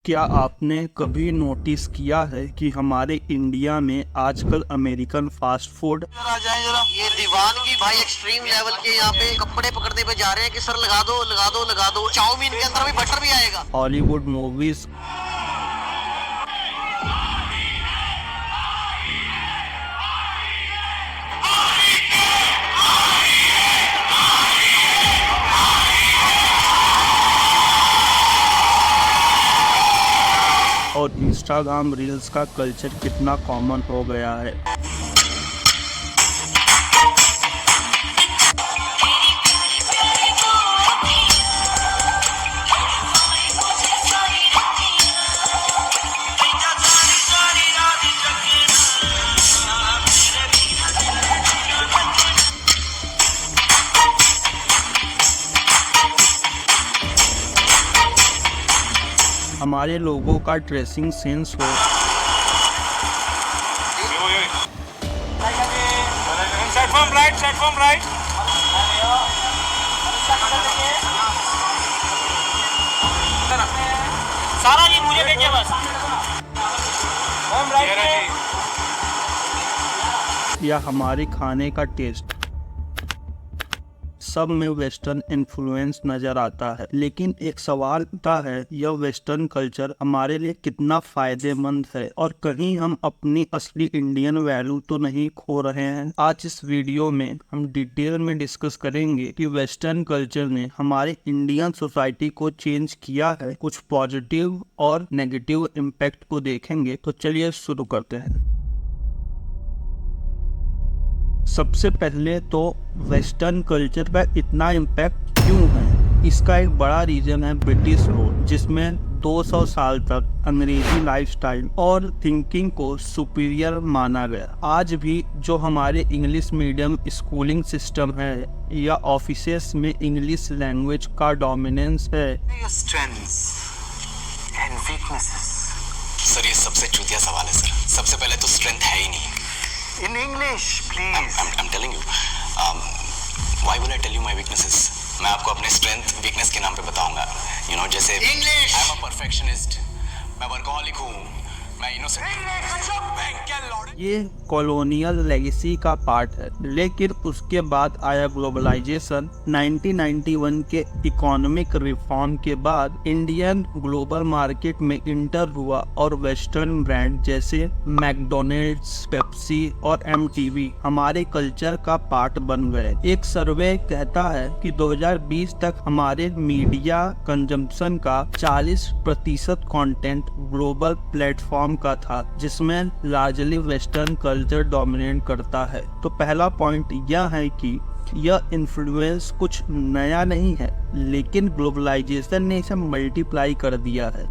क्या आपने कभी नोटिस किया है कि हमारे इंडिया में आजकल अमेरिकन फास्ट फूड आ जाए जरा, ये दीवानगी भाई एक्सट्रीम लेवल के यहाँ पे कपड़े पकड़ने पे जा रहे हैं कि सर लगा दो लगा दो लगा दो। चाउमीन के अंदर भी बटर भी आएगा। हॉलीवुड मूवीज और इंस्टाग्राम रील्स का कल्चर कितना कॉमन हो गया है। हमारे लोगों का ड्रेसिंग सेंस हो, सारा जी मुझे भेजिए बस। या हमारे खाने का टेस्ट, सब में वेस्टर्न इन्फ्लुएंस नजर आता है। लेकिन एक सवाल उठता है, यह वेस्टर्न कल्चर हमारे लिए कितना फायदेमंद है और कहीं हम अपनी असली इंडियन वैल्यू तो नहीं खो रहे हैं। आज इस वीडियो में हम डिटेल में डिस्कस करेंगे कि वेस्टर्न कल्चर ने हमारे इंडियन सोसाइटी को चेंज किया है। कुछ पॉजिटिव और नेगेटिव इम्पैक्ट को देखेंगे। तो चलिए शुरू करते हैं। सबसे पहले तो वेस्टर्न कल्चर पर इतना इम्पैक्ट क्यों है? इसका एक बड़ा रीजन है ब्रिटिश रूल, जिसमें 200 साल तक अंग्रेजी लाइफस्टाइल और थिंकिंग को सुपीरियर माना गया। आज भी जो हमारे इंग्लिश मीडियम स्कूलिंग सिस्टम है या ऑफिसेस में इंग्लिश लैंग्वेज का डोमिनेंस है। सर ये सबसे चूतिया सवाल है सर। सबसे पहले तो स्ट्रेंथ है ही नहीं। In English please. I'm telling you, why will I tell you my weaknesses? मैं आपको अपने स्ट्रेंथ वीकनेस के नाम पे बताऊंगा। जैसे इंग्लिश। I'm a perfectionist, मैं वर्कहॉलिक हूँ, मैं इनोसेंट। ये कॉलोनियल लेगेसी का पार्ट है। लेकिन उसके बाद आया ग्लोबलाइजेशन। 1991 के इकोनॉमिक रिफॉर्म के बाद इंडियन ग्लोबल मार्केट में इंटर हुआ और वेस्टर्न ब्रांड जैसे मैकडोनल्ड्स, पेप्सी और एमटीवी हमारे कल्चर का पार्ट बन गए। एक सर्वे कहता है कि 2020 तक हमारे मीडिया कंजम्पशन का 40% कंटेंट ग्लोबल प्लेटफॉर्म का था, जिसमें लार्जली वेस्टर्न कल्चर डोमिनेट करता है। तो पहला पॉइंट यह है कि यह इन्फ्लुएंस कुछ नया नहीं है, लेकिन ग्लोबलाइजेशन ने इसे मल्टीप्लाई कर दिया है।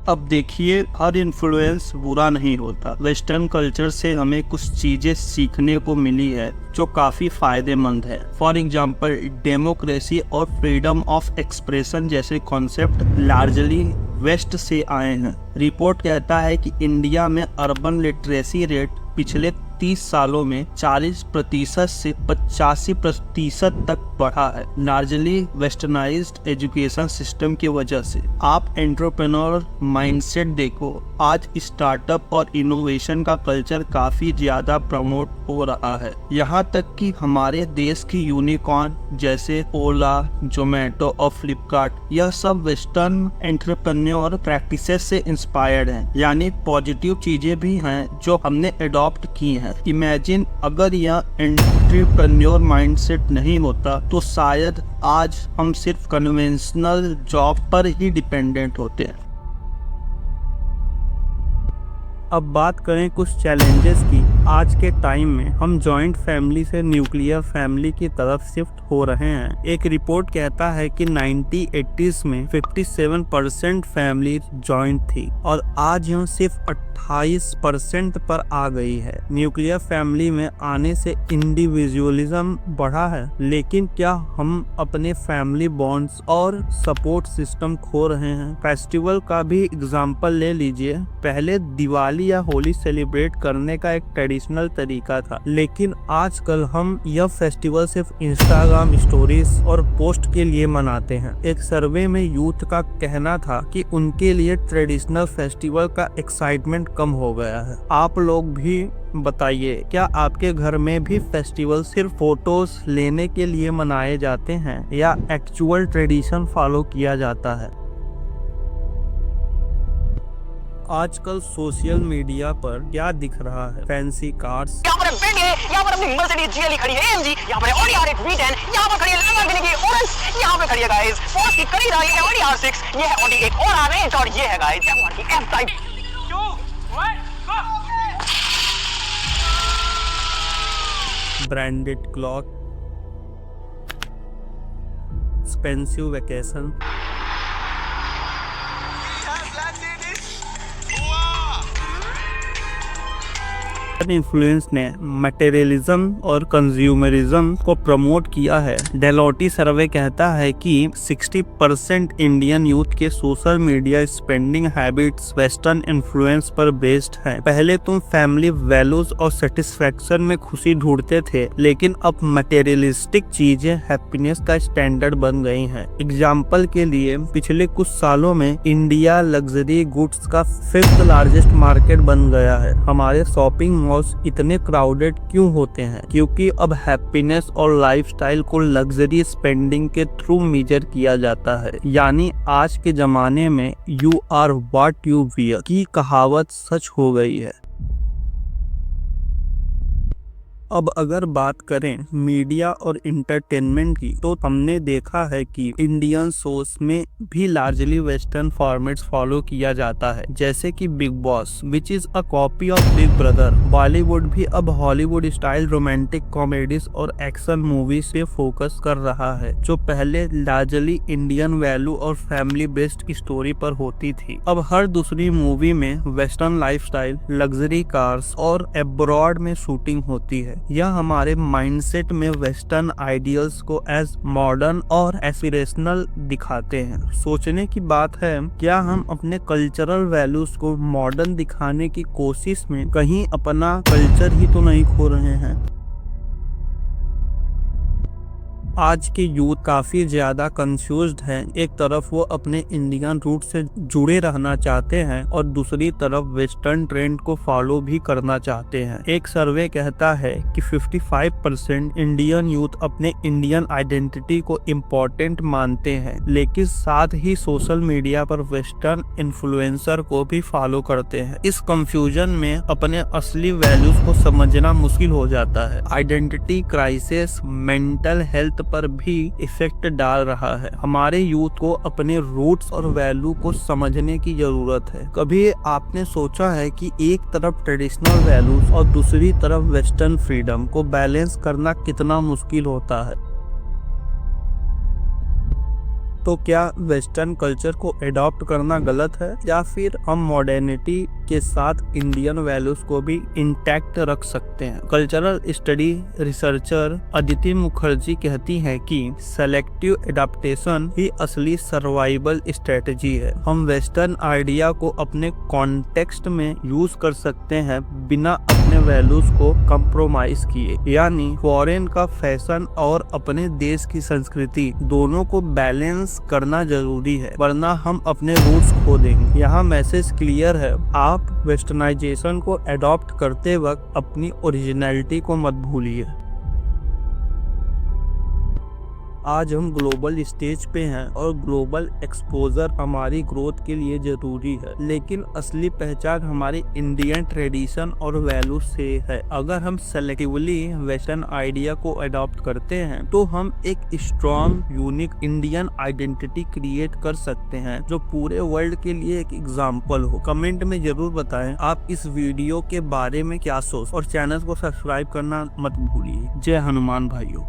अब देखिए, हर इन्फ्लुएंस बुरा नहीं होता। वेस्टर्न कल्चर से हमें कुछ चीजें सीखने को मिली है जो काफी फायदेमंद है। फॉर एग्जाम्पल, डेमोक्रेसी और फ्रीडम ऑफ एक्सप्रेशन जैसे कॉन्सेप्ट लार्जली वेस्ट से आए हैं। रिपोर्ट कहता है कि इंडिया में अर्बन लिटरेसी रेट पिछले 30 सालों में 40% से 85% तक बढ़ा है, लार्जली वेस्टर्नाइज्ड एजुकेशन सिस्टम की वजह से। आप एंटरप्रेन्योर माइंडसेट देखो, आज स्टार्टअप और इनोवेशन का कल्चर काफी ज्यादा प्रमोट हो रहा है। यहाँ तक कि हमारे देश की यूनिकॉर्न जैसे ओला, जोमेटो और फ्लिपकार्ट, यह सब वेस्टर्न एंटरप्रेन्योर प्रैक्टिसेस से इंस्पायर्ड हैं। यानी पॉजिटिव चीजें भी हैं जो हमने अडॉप्ट की हैं। इमेजिन अगर यह एंटरप्रेन्योर माइंडसेट नहीं होता तो शायद आज हम सिर्फ कन्वेंशनल जॉब पर ही डिपेंडेंट होते हैं। अब बात करें कुछ चैलेंजेस की। आज के टाइम में हम जॉइंट फैमिली से न्यूक्लियर फैमिली की तरफ शिफ्ट हो रहे हैं। एक रिपोर्ट कहता है कि 1980s में 57% फैमिली जॉइंट थी और आज यह सिर्फ 28% पर आ गई है। न्यूक्लियर फैमिली में आने से इंडिविजुअलिज्म बढ़ा है, लेकिन क्या हम अपने फैमिली बॉन्ड्स और सपोर्ट सिस्टम खो रहे हैं? फेस्टिवल का भी एग्जाम्पल ले लीजिए। पहले दिवाली दिवाली या होली सेलिब्रेट करने का एक ट्रेडिशनल तरीका था, लेकिन आजकल हम यह फेस्टिवल सिर्फ इंस्टाग्राम स्टोरीज और पोस्ट के लिए मनाते हैं। एक सर्वे में यूथ का कहना था कि उनके लिए ट्रेडिशनल फेस्टिवल का एक्साइटमेंट कम हो गया है। आप लोग भी बताइए, क्या आपके घर में भी फेस्टिवल सिर्फ फोटोज लेने के लिए मनाए जाते हैं या एक्चुअल ट्रेडिशन फॉलो किया जाता है? आजकल सोशल मीडिया पर क्या दिख रहा है? फैंसी कार्स, यहाँ पर बेंटली, यहाँ पर अपनी मर्सिडीज GLE खड़ी है AMG, यहाँ पर Audi R8 V10, यहाँ पर खड़ी है Lamborghini की Urus, यहाँ पे खड़ी है गाइस Porsche की कड़ी रही है Audi R6, ये है Audi एक और R8 और ये है गाइस Jaguar की F-Type। Branded cloth, expensive vacation, influence ने मटेरियलिज्म और कंज्यूमरिज्म को प्रमोट किया है। डेलोटी सर्वे कहता है कि 60% इंडियन यूथ के social media spending habits western influence पर बेस्ड हैं। पहले तुम फैमिली वैल्यूज और सेटिस्फैक्शन में खुशी ढूंढते थे, लेकिन अब मटेरियलिस्टिक चीजें हैप्पीनेस का स्टैंडर्ड बन गई हैं। एग्जाम्पल के लिए पिछले कुछ सालों में इंडिया लग्जरी गुड्स का 5th लार्जेस्ट मार्केट बन गया है। हमारे शॉपिंग इतने क्राउडेड क्यों होते हैं? क्योंकि अब हैप्पीनेस और लाइफस्टाइल को लग्जरी स्पेंडिंग के थ्रू मेजर किया जाता है। यानी आज के जमाने में you are what you wear की कहावत सच हो गई है। अब अगर बात करें मीडिया और इंटरटेनमेंट की, तो हमने देखा है कि इंडियन शोज में भी लार्जली वेस्टर्न फॉर्मेट्स फॉलो किया जाता है, जैसे कि big boss which is a copy of big brother. Bollywood भी अब हॉलीवुड स्टाइल रोमांटिक कॉमेडीज और एक्शन मूवीज पे फोकस कर रहा है, जो पहले लार्जली इंडियन वैल्यू और फैमिली बेस्ड स्टोरी पर होती थी। अब हर दूसरी मूवी में वेस्टर्न लाइफस्टाइल, लग्जरी कार्स और एब्रॉड में शूटिंग होती है। यह हमारे माइंडसेट में वेस्टर्न आइडियल्स को एज मॉडर्न और एस्पिरेशनल दिखाते हैं। सोचने की बात है, क्या हम अपने कल्चरल वैल्यूज को मॉडर्न दिखाने की कोशिश में कहीं अपना कल्चर ही तो नहीं खो रहे हैं? आज के यूथ काफी ज्यादा कंफ्यूज्ड हैं। एक तरफ वो अपने इंडियन रूट से जुड़े रहना चाहते हैं और दूसरी तरफ वेस्टर्न ट्रेंड को फॉलो भी करना चाहते हैं। एक सर्वे कहता है कि 55% इंडियन यूथ अपने इंडियन आइडेंटिटी को इम्पोर्टेंट मानते हैं, लेकिन साथ ही सोशल मीडिया पर वेस्टर्न इन्फ्लुएंसर को भी फॉलो करते हैं। इस कंफ्यूजन में अपने असली वैल्यूज को समझना मुश्किल हो जाता है। आइडेंटिटी क्राइसिस मेंटल हेल्थ पर भी इफेक्ट डाल रहा है। हमारे यूथ को अपने रूट्स और वैल्यू को समझने की जरूरत है। कभी आपने सोचा है कि एक तरफ ट्रेडिशनल वैल्यूज और दूसरी तरफ वेस्टर्न फ्रीडम को बैलेंस करना कितना मुश्किल होता है? तो क्या वेस्टर्न कल्चर को एडॉप्ट करना गलत है, या फिर हम मॉडर्निटी के साथ इंडियन वैल्यूज को भी इंटैक्ट रख सकते हैं? Cultural study researcher Aditi Mukherjee कहती है कि सेलेक्टिव एडाप्टेशन ही असली सर्वाइवल स्ट्रेटजी है। हम वेस्टर्न आइडिया को अपने कॉन्टेक्स्ट में यूज कर सकते हैं बिना अपने वैल्यूज को कंप्रोमाइज किए। यानी फॉरेन का फैशन और अपने देश की संस्कृति दोनों को बैलेंस करना जरूरी है, वरना हम अपने रूट्स खो देंगे। यहाँ मैसेज क्लियर है, आप वेस्टर्नाइजेशन को एडॉप्ट करते वक्त अपनी ओरिजिनलिटी को मत भूलिए। आज हम ग्लोबल स्टेज पे हैं और ग्लोबल एक्सपोजर हमारी ग्रोथ के लिए जरूरी है, लेकिन असली पहचान हमारी इंडियन ट्रेडिशन और वैल्यू से है। अगर हम सेलेक्टिवली वेस्टर्न आइडिया को अडॉप्ट करते हैं तो हम एक strong unique Indian identity create कर सकते हैं, जो पूरे वर्ल्ड के लिए एक एग्जाम्पल हो। कमेंट में जरूर बताएं आप इस वीडियो के बारे में क्या सोच, और चैनल को सब्सक्राइब करना मत भूलिए। जय हनुमान भाइयों।